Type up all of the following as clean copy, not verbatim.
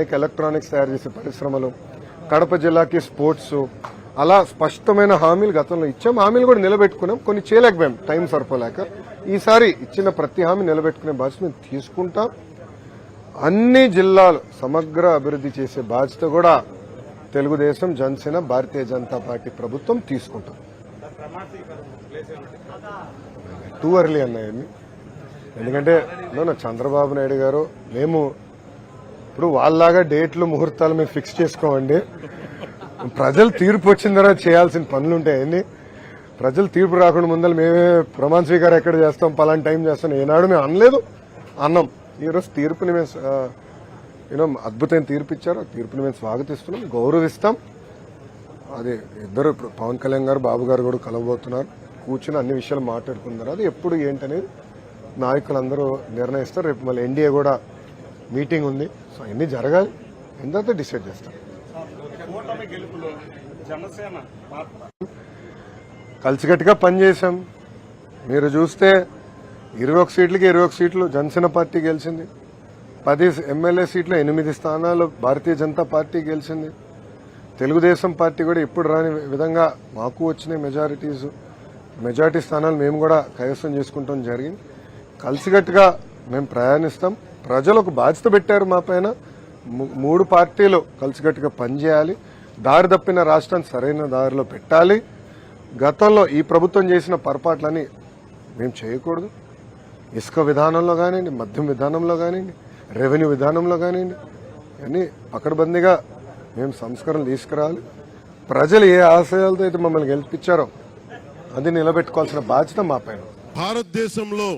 Electronics తయారు చేసే పరిశ్రమలు, కడప జిల్లాకి స్పోర్ట్స్, అలా స్పష్టమైన హామీలు గతంలో ఇచ్చాం. హామీలు కూడా నిలబెట్టుకున్నాం. కొన్ని చేయలేకపోయాం, టైం సరిపోలేక. ఈసారి ఇచ్చిన ప్రతి హామీ నిలబెట్టుకునే బాధ్యత మేము తీసుకుంటాం. అన్ని జిల్లాలు సమగ్ర అభివృద్ధి చేసే బాధ్యత కూడా తెలుగుదేశం, జనసేన, భారతీయ జనతా పార్టీ ప్రభుత్వం తీసుకుంటాం. టూ ఎర్లీ అన్నాయన్ని. ఎందుకంటే చంద్రబాబు నాయుడు గారు మేము ఇప్పుడు వాళ్ళలాగా డేట్లు ముహూర్తాలు మేము ఫిక్స్ చేసుకోమండి. ప్రజలు తీర్పు వచ్చిన తర్వాత చేయాల్సిన పనులు ఉంటాయండి. ప్రజలు తీర్పు రాకుండా ముందర మేమే ప్రమాణ స్వీకారం ఎక్కడ చేస్తాం, పలానా టైం చేస్తాం ఏనాడు మేము అనలేదు, అన్నాం. ఈరోజు తీర్పుని మేము అద్భుతమైన తీర్పు ఇచ్చారు. ఆ తీర్పుని మేము స్వాగతిస్తున్నాం, గౌరవిస్తాం. అది ఇద్దరు ఇప్పుడు పవన్ కళ్యాణ్ గారు, బాబు గారు కూడా కలవబోతున్నారు. కూర్చుని అన్ని విషయాలు మాట్లాడుకున్నారు. అది ఎప్పుడు ఏంటనేది నాయకులందరూ నిర్ణయిస్తారు. రేపు మళ్ళీ ఎన్డీఏ కూడా మీటింగ్ ఉంది. సో అన్ని జరగాలి, ఎంత డిసైడ్ చేస్తాం. కలిసికట్టుగా పనిచేశాం. మీరు చూస్తే 21 సీట్లకి 21 సీట్లు జనసేన పార్టీ గెలిచింది. 10 ఎమ్మెల్యే సీట్లు 8 స్థానాలు భారతీయ జనతా పార్టీ గెలిచింది. తెలుగుదేశం పార్టీ కూడా ఇప్పుడు రాని విధంగా మాకు వచ్చిన మెజారిటీ స్థానాలు మేము కూడా కైవసం చేసుకుంటాం జరిగింది. కలిసికట్టుగా మేము ప్రయాణిస్తాం. ప్రజలు ఒక బాధ్యత పెట్టారు మా పైన. 3 పార్టీలు కలిసికట్టుగా పనిచేయాలి. దారి తప్పిన రాష్ట్రాన్ని సరైన దారిలో పెట్టాలి. గతంలో ఈ ప్రభుత్వం చేసిన పొరపాట్లని మేము చేయకూడదు. ఇసుక విధానంలో కానివ్వండి, మద్యం విధానంలో కానివ్వండి, రెవెన్యూ విధానంలో కానివ్వండి, అన్నీ పకడ్బందీగా మేము సంస్కరణలు తీసుకురావాలి. ప్రజలు ఏ ఆశయాలతో అయితే మమ్మల్ని గెలిపించారో అది నిలబెట్టుకోవాల్సిన బాధ్యత మా పైన. భారతదేశంలో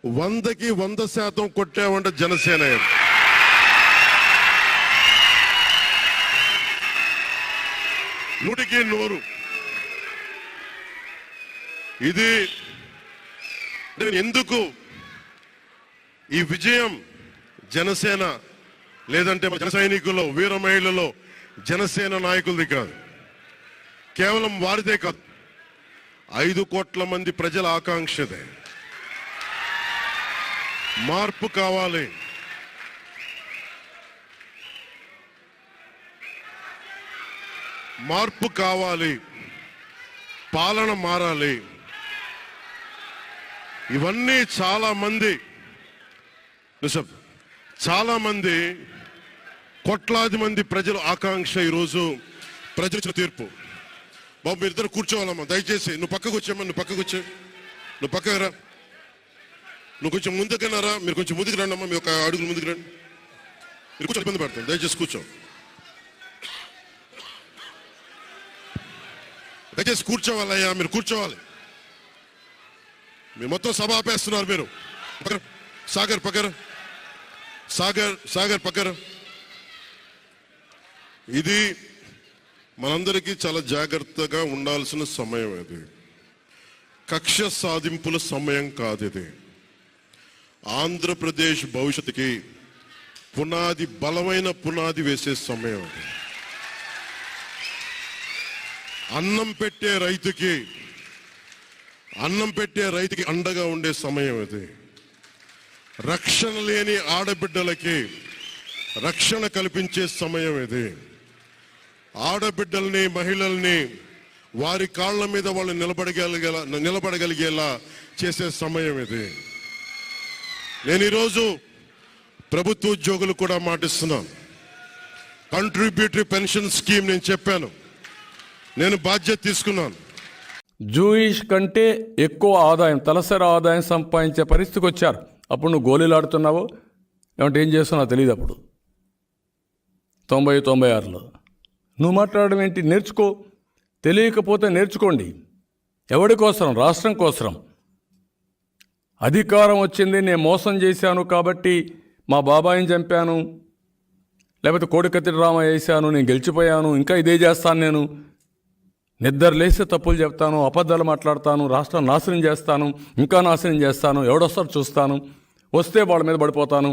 100కి 100% కొట్టామంటే జనసేన. 100కి 100. ఇది ఎందుకు ఈ విజయం జనసేన లేదంటే జన సైనికులు, వీర మహిళలు, జనసేన నాయకులది కాదు, కేవలం వారిదే కాదు, 5 కోట్ల మంది ప్రజల ఆకాంక్షదే. మార్పు కావాలి. మార్పు కావాలి. పాలన మారాలి. ఇవన్నీ చాలా మంది కోట్లాది మంది ప్రజల ఆకాంక్ష. ఈరోజు ప్రజల తీర్పు. బాబు మీరిద్దరు కూర్చోవాలమ్మా, దయచేసి. నువ్వు పక్కకు వచ్చామ్మా, నువ్వు పక్కకు రా. నువ్వు కొంచెం ముందుకన్నారా, మీరు కొంచెం ముందుకు రండి అమ్మా, మీ ఒక అడుగులు ముందుకు రండి. మీరు కూర్చొని ఇబ్బంది పడతాను, దయచేసి కూర్చో. దయచేసి కూర్చోవాలయ్యా, మీరు కూర్చోవాలి. మీరు మొత్తం సభ ఆపేస్తున్నారు. మీరు సాగర్ పక్కర. ఇది మనందరికీ చాలా జాగ్రత్తగా ఉండాల్సిన సమయం. ఇది కక్ష సాధింపుల సమయం కాదు. ఇది ఆంధ్రప్రదేశ్ భవిష్యత్తుకి బలమైన పునాది వేసే సమయం. అది అన్నం పెట్టే రైతుకి అండగా ఉండే సమయం. ఇది రక్షణ లేని ఆడబిడ్డలకి రక్షణ కల్పించే సమయం. ఇది ఆడబిడ్డల్ని, మహిళల్ని వారి కాళ్ల మీద వాళ్ళు నిలబడగలిగేలా చేసే సమయం. ఇది నేను ఈరోజు ప్రభుత్వ ఉద్యోగులు కూడా మాటిస్తున్నాను. కంట్రిబ్యూటరీ పెన్షన్ స్కీమ్ నేను చెప్పాను, నేను బాధ్యత తీసుకున్నాను. జూయిష్ కంటే ఎక్కువ ఆదాయం, తలసరి ఆదాయం సంపాదించే పరిస్థితికి వచ్చారు. అప్పుడు నువ్వు గోళీలాడుతున్నావో ఏమంటే ఏం చేస్తున్నావు తెలియదు. అప్పుడు 96లో నువ్వు మాట్లాడడం ఏంటి? నేర్చుకో. తెలియకపోతే నేర్చుకోండి. ఎవడి కోసం? రాష్ట్రం కోసం. అధికారం వచ్చింది, నేను మోసం చేశాను కాబట్టి మా బాబాయిని చంపాను, లేకపోతే కోడికత్తి డ్రామా వేశాను, నేను గెలిచిపోయాను, ఇంకా ఇదే చేస్తాను, నేను నిద్ర లేస్తే తప్పులు చెప్తాను, అబద్ధాలు మాట్లాడతాను, రాష్ట్రం నాశనం చేస్తాను, ఇంకా నాశనం చేస్తాను, ఎవడొస్తారో చూస్తాను, వస్తే వాళ్ళ మీద పడిపోతాను,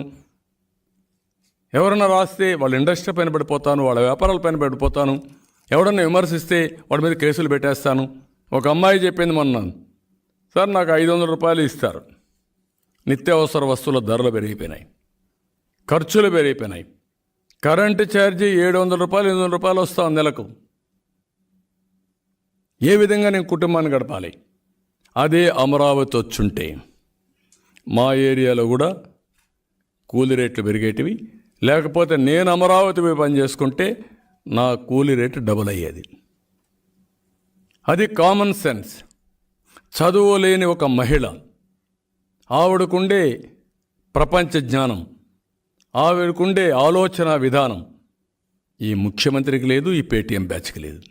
ఎవరన్నా రాస్తే వాళ్ళ ఇండస్ట్రీ పైన పడిపోతాను, వాళ్ళ వ్యాపారాల పైన పడిపోతాను, ఎవడన్నా విమర్శిస్తే వాళ్ళ మీద కేసులు పెట్టేస్తాను. ఒక అమ్మాయి చెప్పింది మొన్న, సార్ నాకు 500 రూపాయలు ఇస్తారు, నిత్యావసర వస్తువుల ధరలు పెరిగిపోయినాయి, ఖర్చులు పెరిగిపోయినాయి, కరెంటు ఛార్జీ 700 రూపాయలు 800 రూపాయలు వస్తాం నెలకు. ఏ విధంగా నేను కుటుంబాన్ని గడపాలి? అదే అమరావతి వచ్చుంటే మా ఏరియాలో కూడా కూలీ రేట్లు పెరిగేటివి. లేకపోతే నేను అమరావతి పోయి పని చేసుకుంటే నా కూలీ రేటు డబుల్ అయ్యేది. అది కామన్ సెన్స్. చదువు లేని ఒక మహిళ, ఆవిడకుండే ప్రపంచ జ్ఞానం, ఆవిడకుండే ఆలోచన విధానం ఈ ముఖ్యమంత్రికి లేదు, ఈ పేటీఎం బ్యాచ్కి లేదు.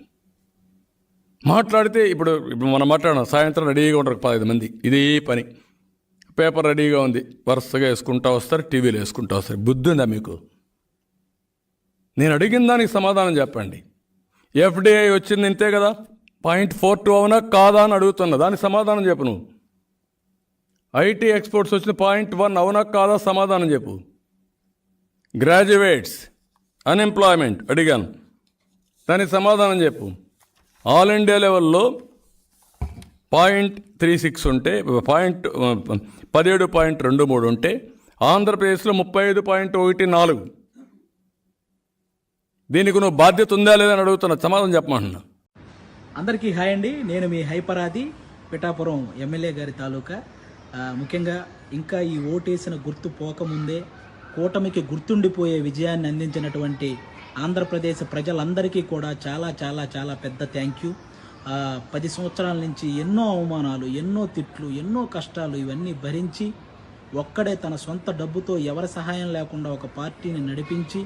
మాట్లాడితే ఇప్పుడు మనం మాట్లాడడం, సాయంత్రం రెడీగా ఉంటారు 15 మంది, ఇదే పని. పేపర్ రెడీగా ఉంది, వరుసగా వేసుకుంటూ వస్తారు, టీవీలో వేసుకుంటూ వస్తారు. బుద్ధి ఉందా మీకు? నేను అడిగిన దానికి సమాధానం చెప్పండి. ఎఫ్డిఐ వచ్చింది ఇంతే కదా, 0.42 అవునా కాదా అని అడుగుతున్నా, దానికి సమాధానం చెప్పు. నువ్వు ఐటీ ఎక్స్పోర్ట్స్ వచ్చిన 0.1 అవునా కాదా సమాధానం చెప్పు. గ్రాడ్యుయేట్స్ అన్ఎంప్లాయ్మెంట్ అడిగాను, దానికి సమాధానం చెప్పు. ఆల్ ఇండియా లెవెల్లో 0.36 ఉంటే 17.23 ఉంటే ఆంధ్రప్రదేశ్లో 35.14. దీనికి నువ్వు బాధ్యత ఉందా లేదని అడుగుతున్నా, సమాధానం చెప్పమంటున్నా. అందరికీ హాయ్ అండి. నేను మీ హైపరాది పిఠాపురం ఎమ్మెల్యే గారి తాలూకా. ముఖ్యంగా ఇంకా ఈ ఓటేసిన గుర్తు పోకముందే కూటమికి గుర్తుండిపోయే విజయాన్ని అందించినటువంటి ఆంధ్రప్రదేశ్ ప్రజలందరికీ కూడా చాలా చాలా చాలా పెద్ద థ్యాంక్ యూ. 10 సంవత్సరాల నుంచి ఎన్నో అవమానాలు, ఎన్నో తిట్లు, ఎన్నో కష్టాలు ఇవన్నీ భరించి ఒక్కడే తన సొంత డబ్బుతో ఎవరి సహాయం లేకుండా ఒక పార్టీని నడిపించి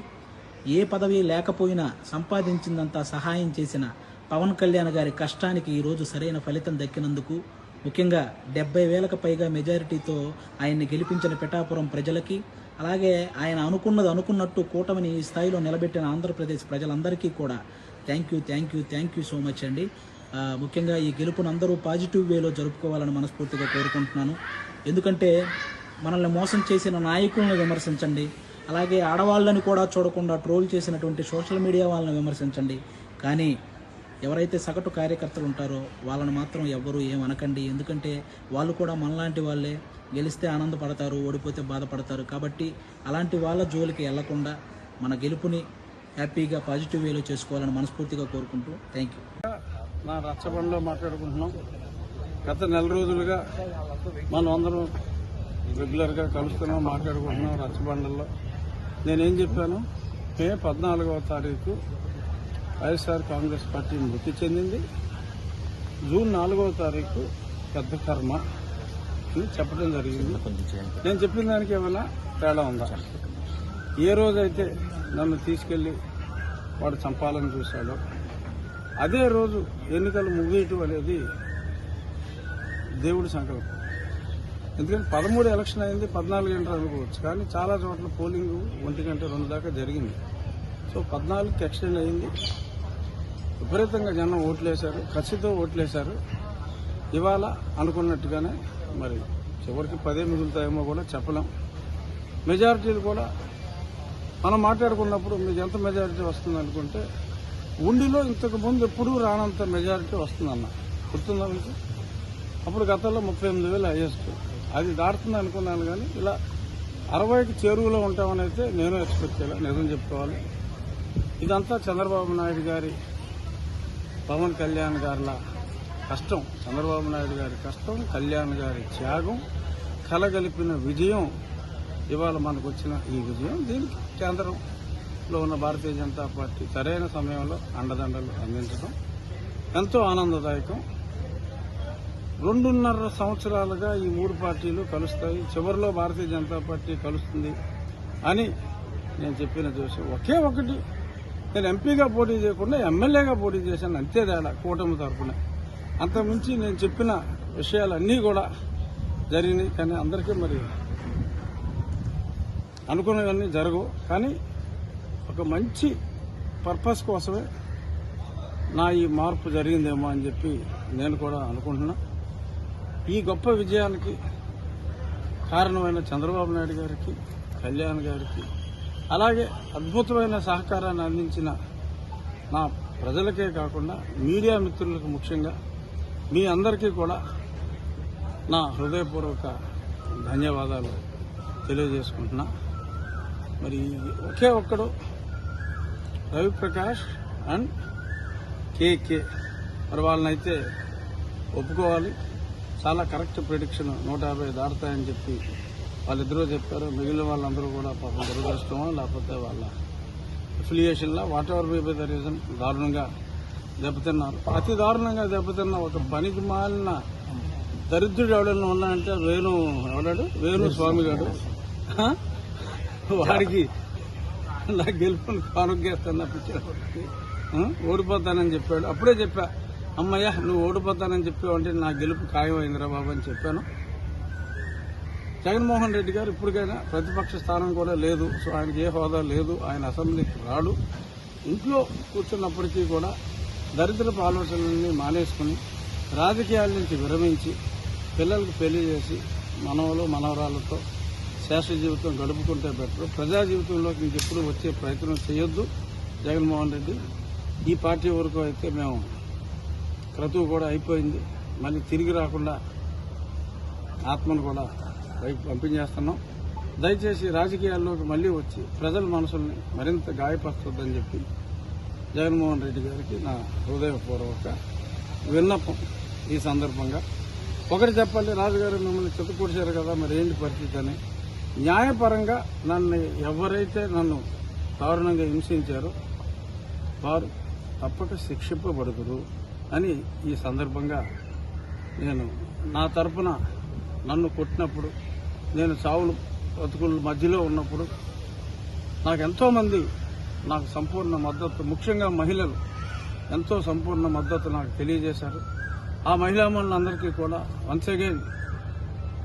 ఏ పదవి లేకపోయినా సంపాదించిందంతా సహాయం చేసిన పవన్ కళ్యాణ్ గారి కష్టానికి ఈరోజు సరైన ఫలితం దక్కినందుకు, ముఖ్యంగా 70,000కు పైగా మెజారిటీతో ఆయన్ని గెలిపించిన పిఠాపురం ప్రజలకి, అలాగే ఆయన అనుకున్నట్టు కూటమిని ఈ స్థాయిలో నిలబెట్టిన ఆంధ్రప్రదేశ్ ప్రజలందరికీ కూడా థ్యాంక్ యూ సో మచ్ అండి. ముఖ్యంగా ఈ గెలుపును అందరూ పాజిటివ్ వేలో జరుపుకోవాలని మనస్ఫూర్తిగా కోరుకుంటున్నాను. ఎందుకంటే మనల్ని మోసం చేసిన నాయకులను విమర్శించండి, అలాగే ఆడవాళ్ళని కూడా చూడకుండా ట్రోల్ చేసినటువంటి సోషల్ మీడియా వాళ్ళని విమర్శించండి. కానీ ఎవరైతే సగటు కార్యకర్తలు ఉంటారో వాళ్ళని మాత్రం ఎవ్వరూ ఏమనకండి. ఎందుకంటే వాళ్ళు కూడా మనలాంటి వాళ్ళే, గెలిస్తే ఆనందపడతారు, ఓడిపోతే బాధపడతారు. కాబట్టి అలాంటి వాళ్ళ జోలికి వెళ్లకుండా మన గెలుపుని హ్యాపీగా పాజిటివ్ వేలో చేసుకోవాలని మనస్ఫూర్తిగా కోరుకుంటూ థ్యాంక్ యూ. నా రచ్చబండలో మాట్లాడుకుంటున్నాం. గత నెల రోజులుగా మనం అందరం రెగ్యులర్గా కలుస్తున్నాం, మాట్లాడుకుంటున్నాం రచ్చబండల్లో. నేనేం చెప్పాను, మే 14వ తారీఖు వైఎస్ఆర్ కాంగ్రెస్ పార్టీ మృతి చెందింది, జూన్ 4వ తారీఖు పెద్ద కర్మ అని చెప్పడం జరిగింది. నేను చెప్పిన దానికి ఏమైనా తేడా ఉందా? ఏ రోజైతే నన్ను తీసుకెళ్లి వాడు చంపాలని చూశాడో అదే రోజు ఎన్నికలు ముగియటం అనేది దేవుడి సంకల్పం. ఎందుకంటే 13 ఎలక్షన్ అయింది, 14 గంటలు అనుకోవచ్చు, కానీ చాలా చోట్ల పోలింగ్ 1 గంట 2 దాకా జరిగింది. సో 14కి ఎక్స్టెండ్ అయింది. విపరీతంగా జనం ఓట్లేశారు, కసితో ఓట్లేశారు. ఇవాళ అనుకున్నట్టుగానే మరి చివరికి 10 మిగులుతాయేమో కూడా చెప్పలేం. మెజారిటీలు కూడా మనం మాట్లాడుకున్నప్పుడు మీకు ఎంత మెజారిటీ వస్తుంది అనుకుంటే ఉండిలో ఇంతకు ముందు ఎప్పుడూ రానంత మెజారిటీ వస్తుందన్న, గుర్తుందా మీకు? అప్పుడు గతంలో 38,000 హైయెస్ట్, అది దాటుతుంది అనుకున్నాను. కానీ ఇలా 60కి చేరువలో ఉంటామని అయితే నేను ఎక్స్పెక్ట్ చేయాలి, నిజం చెప్పుకోవాలి. ఇదంతా చంద్రబాబు నాయుడు గారి, పవన్ కళ్యాణ్ గారిల కష్టం, చంద్రబాబు నాయుడు గారి కష్టం, కళ్యాణ్ గారి త్యాగం కలగలిపిన విజయం. ఇవాళ మనకు వచ్చిన ఈ విజయం, దీనికి కేంద్రంలో ఉన్న భారతీయ జనతా పార్టీ సరైన సమయంలో అండదండలు అందించడం ఎంతో ఆనందదాయకం. 2.5 సంవత్సరాలుగా ఈ 3 పార్టీలు కలుస్తాయి, చివరిలో భారతీయ జనతా పార్టీ కలుస్తుంది అని నేను చెప్పిన చూసి ఒకే ఒకటి, నేను ఎంపీగా పోటీ చేయకుండా ఎమ్మెల్యేగా పోటీ చేశాను, అంతే తేడా కూటమి తరఫున. అంతకుమించి నేను చెప్పిన విషయాలన్నీ కూడా జరిగినాయి. కానీ అందరికీ మరి అనుకున్నవన్నీ జరగవు. కానీ ఒక మంచి పర్పస్ కోసమే నా ఈ మార్పు జరిగిందేమో అని చెప్పి నేను కూడా అనుకుంటున్నా. ఈ గొప్ప విజయానికి కారణమైన చంద్రబాబు నాయుడు గారికి, కళ్యాణ్ గారికి, అలాగే అద్భుతమైన సహకారాన్ని అందించిన నా ప్రజలకే కాకుండా మీడియా మిత్రులకు, ముఖ్యంగా మీ అందరికీ కూడా నా హృదయపూర్వక ధన్యవాదాలు తెలియజేసుకుంటున్నా. మరి ఒకే ఒక్కడు రవిప్రకాష్ అండ్ కేకే. మరి వాళ్ళనైతే ఒప్పుకోవాలి. చాలా కరెక్ట్ ప్రిడిక్షన్ 150 దాటుతాయని చెప్పి వాళ్ళిద్దరూ చెప్పారు. మిగిలిన వాళ్ళందరూ కూడా పాపం దురదృష్టమో లేకపోతే వాళ్ళ అఫిలియేషన్లో whatever be by the reason దారుణంగా దెబ్బతిన్నారు. అతి దారుణంగా దెబ్బతిన్న ఒక పనికి మాలిన దరిద్రుడు ఎవడన్నా ఉన్నాడంటే వేణు స్వామి గారు. వాడికి నా గెలుపుని కానుకేస్తాను ఓడిపోతానని చెప్పాడు. అప్పుడే చెప్పా, అమ్మయ్య నువ్వు ఓడిపోతానని చెప్పావు అంటే నా గెలుపు ఖాయమైందిరా బాబు అని చెప్పాను. జగన్మోహన్ రెడ్డి గారు ఇప్పటికైనా ప్రతిపక్ష స్థానం కూడా లేదు. సో ఆయనకి ఏ హోదా లేదు. ఆయన అసెంబ్లీకి రాడు. ఇంట్లో కూర్చున్నప్పటికీ కూడా దరిద్రపు ఆలోచనలన్నీ మానేసుకుని రాజకీయాల నుంచి విరమించి పిల్లలకు పెళ్లి చేసి మనవలు మనవరాలతో శాశ్వత జీవితం గడుపుకుంటే బెటర్. ప్రజా జీవితంలోకి ఇంకెప్పుడు వచ్చే ప్రయత్నం చేయొద్దు జగన్మోహన్ రెడ్డి. ఈ పార్టీ వరకు అయితే మేము క్రతువు కూడా అయిపోయింది. మళ్ళీ తిరిగి రాకుండా ఆత్మను కూడా పైకి పంపించేస్తున్నాం. దయచేసి రాజకీయాల్లోకి మళ్ళీ వచ్చి ప్రజల మనసుల్ని మరింత గాయపరుస్తుందని చెప్పి జగన్మోహన్ రెడ్డి గారికి నా హృదయపూర్వక విన్నపం. ఈ సందర్భంగా ఒకటి చెప్పాలి, రాజుగారు మిమ్మల్ని చిత్తకూర్చారు కదా, మరి ఏంటి పరిస్థితి అని. న్యాయపరంగా ఎవరైతే నన్ను దారుణంగా హింసించారో వారు తప్పక శిక్షింపబడుదురు అని ఈ సందర్భంగా నేను నా తరపున నన్ను కొట్టినప్పుడు, నేను చావులు బతుకుల మధ్యలో ఉన్నప్పుడు నాకు ఎంతోమంది నాకు సంపూర్ణ మద్దతు, ముఖ్యంగా మహిళలు ఎంతో సంపూర్ణ మద్దతు నాకు తెలియజేశారు. ఆ మహిళామణులందరికీ కూడా వన్స్ అగైన్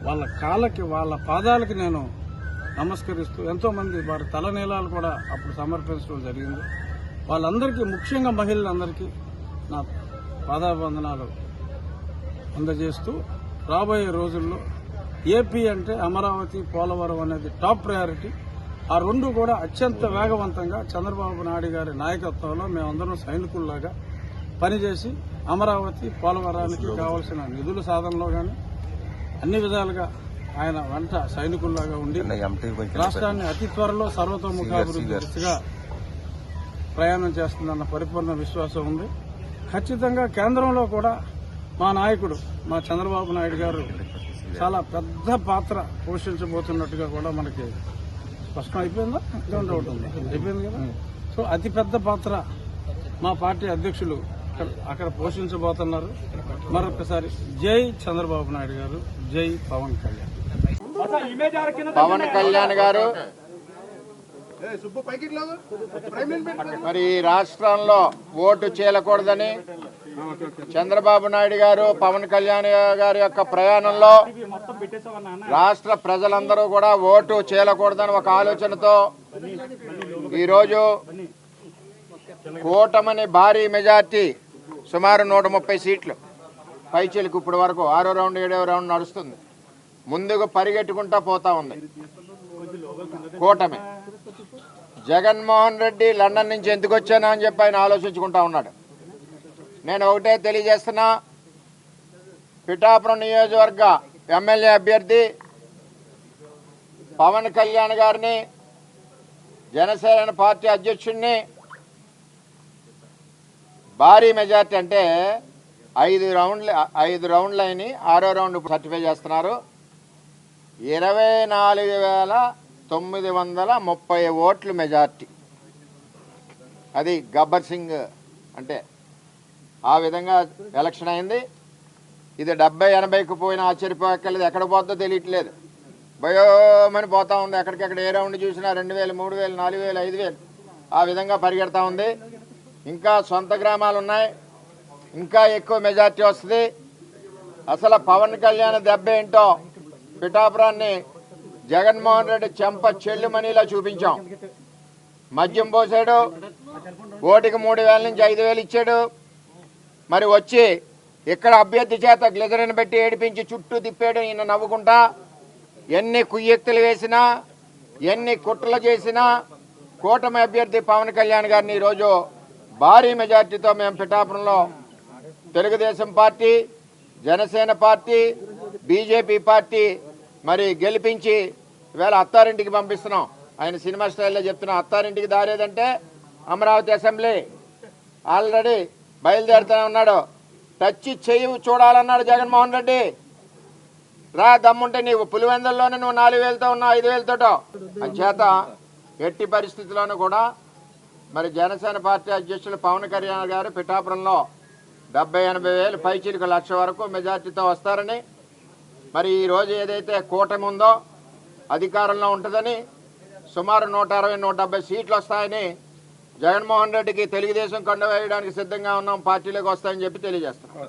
వాళ్ళ కాళ్ళకి వాళ్ళ పాదాలకి నేను నమస్కరిస్తూ, ఎంతోమంది వారి తలనీలాలు కూడా అప్పుడు సమర్పించడం జరిగింది. వాళ్ళందరికీ, ముఖ్యంగా మహిళలందరికీ నా పాదాభివందనాలు అందజేస్తూ రాబోయే రోజుల్లో ఏపీ అంటే అమరావతి, పోలవరం అనేది టాప్ ప్రయారిటీ. ఆ రెండు కూడా అత్యంత వేగవంతంగా చంద్రబాబు నాయుడు గారి నాయకత్వంలో మేమందరం సైనికుల్లాగా పనిచేసి అమరావతి, పోలవరానికి కావాల్సిన నిధుల సాధనలో కానీ అన్ని విధాలుగా ఆయన వెంట సైనికుల్లాగా ఉండి రాష్ట్రాన్ని అతి త్వరలో సర్వతోముఖాభివృద్ధి దిశగా ప్రయాణం చేస్తుందన్న పరిపూర్ణ విశ్వాసం ఉంది. ఖచ్చితంగా కేంద్రంలో కూడా మా నాయకుడు, మా చంద్రబాబు నాయుడు గారు చాలా పెద్ద పాత్ర పోషించబోతున్నట్టుగా కూడా మనకి స్పష్టం అయిపోయిందా? డౌట్ ఉంది, అయిపోయింది కదా. సో అతి పెద్ద పాత్ర మా పార్టీ అధ్యక్షులు అక్కడ పోషించబోతున్నారు. మరొకసారి జై చంద్రబాబు నాయుడు గారు, జై పవన్ కళ్యాణ్. పవన్ కళ్యాణ్ గారు మరి రాష్ట్రంలో ఓటు చీలకూడదని చంద్రబాబు నాయుడు గారు, పవన్ కళ్యాణ్ గారి యొక్క ప్రయాణంలో రాష్ట్ర ప్రజలందరూ కూడా ఓటు చీలకూడదని ఒక ఆలోచనతో ఈరోజు కూటమిని భారీ మెజార్టీ సుమారు 130 సీట్లు పైచీలకు ఇప్పటి వరకు 6వ రౌండ్ 7వ రౌండ్ నడుస్తుంది. ముందుకు పరిగెట్టుకుంటా పోతా ఉంది కూటమి. జగన్మోహన్ రెడ్డి లండన్ నుంచి ఎందుకు వచ్చానా అని చెప్పి ఆయన ఆలోచించుకుంటా ఉన్నాడు. నేను ఒకటే తెలియజేస్తున్నా, పిఠాపురం నియోజకవర్గ ఎమ్మెల్యే అభ్యర్థి పవన్ కళ్యాణ్ గారిని, జనసేన పార్టీ అధ్యక్షుడిని భారీ మెజార్టీ అంటే 5 రౌండ్లు అయినాయి. 6వ రౌండ్ సర్టిఫై చేస్తున్నారు. 24,930 ఓట్లు మెజార్టీ. అది గబ్బర్ సింగ్ అంటే ఆ విధంగా ఎలక్షన్ అయింది. ఇది 70-80కు పోయినా ఆశ్చర్యపోక్కర్లేదు. ఎక్కడ పోతుందో తెలియట్లేదు, భయోమని పోతా ఉంది. ఎక్కడికెక్కడ ఏ రౌండ్ చూసినా 2,000, 3,000, 4,000, 5,000 ఆ విధంగా పరిగెడతా ఉంది. ఇంకా సొంత గ్రామాలు ఉన్నాయి, ఇంకా ఎక్కువ మెజార్టీ వస్తుంది. అసలు పవన్ కళ్యాణ్ దెబ్బ ఏంటో పిఠాపురాన్ని జగన్మోహన్ రెడ్డి చెంప చెల్లుమనిలా చూపించాం. మద్యం పోసాడు, ఓటికి 3,000 నుంచి 5,000 ఇచ్చాడు. మరి వచ్చి ఇక్కడ అభ్యర్థి చేత గ్లిజరిని పెట్టి ఏడిపించి చుట్టూ తిప్పాడు. ఈయన నవ్వుకుంటా ఎన్ని కుయ్యెక్తులు వేసినా, ఎన్ని కుట్రలు చేసినా కూటమి అభ్యర్థి పవన్ కళ్యాణ్ గారిని ఈరోజు భారీ మెజార్టీతో మేము పిఠాపురంలో Telugu Desam party, Janasena party, BJP party మరి గెలిపించి ఇవాళ అత్తారింటికి పంపిస్తున్నాం. ఆయన సినిమా స్టైల్లో చెప్తున్నా, అత్తారింటికి దారేదంటే అమరావతి అసెంబ్లీ ఆల్రెడీ బయలుదేరుతూనే ఉన్నాడు. టచ్ చెయ్యి చూడాలన్నాడు జగన్మోహన్ రెడ్డి. రా దమ్ముంటే నీవు పులివెందుల్లోనే నువ్వు 4,000తో ఉన్నావు, 5,000తోటో. అంచేత ఎట్టి పరిస్థితుల్లోనూ కూడా మరి జనసేన పార్టీ అధ్యక్షులు పవన్ కళ్యాణ్ గారు పిఠాపురంలో 70-80 వేలు పైచీలకు 1,00,000 వరకు మెజార్టీతో వస్తారని, మరి ఈరోజు ఏదైతే కూటమి ఉందో అధికారంలో ఉంటుందని, సుమారు 160-170 సీట్లు వస్తాయని, జగన్మోహన్ రెడ్డికి తెలుగుదేశం కండ వేయడానికి సిద్ధంగా ఉన్నాం, పార్టీలోకి వస్తాయని చెప్పి తెలియజేస్తున్నాం.